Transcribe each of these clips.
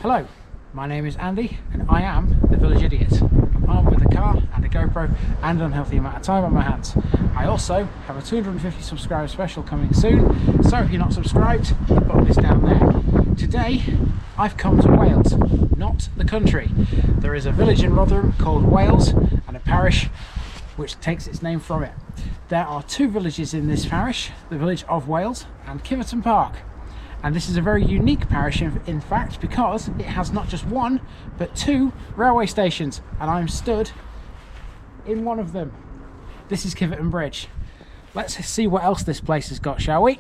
Hello, my name is Andy and I am the Village Idiot. I'm armed with a car and a GoPro and an unhealthy amount of time on my hands. I also have a 250 subscriber special coming soon, so if you're not subscribed, the button is down there. Today I've come to Wales, not the country. There is a village in Rotherham called Wales and a parish which takes its name from it. There are two villages in this parish, the village of Wales and Kiveton Park. And this is a very unique parish in fact, because it has not just one but two railway stations, and I'm stood in one of them. This is Kiveton Bridge. Let's see what else this place has got, shall we?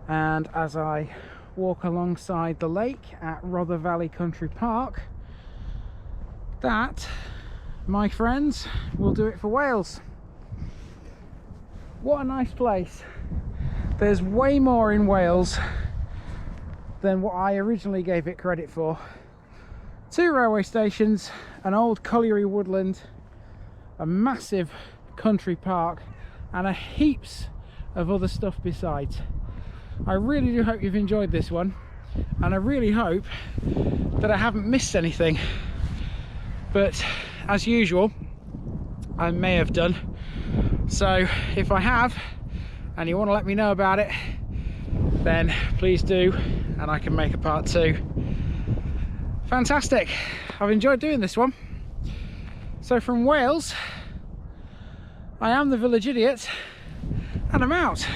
And as I walk alongside the lake at Rother Valley Country Park, that, my friends, will do it for Wales. What a nice place. There's way more in Wales than what I originally gave it credit for. 2 railway stations, an old colliery woodland, a massive country park, and a heaps of other stuff besides. I really do hope you've enjoyed this one, and I really hope that I haven't missed anything, but as usual I may have done. So if I have and you want to let me know about it, then please do, and I can make a part 2. Fantastic. I've enjoyed doing this one. So from Wales, I am the Village Idiot, and I'm out.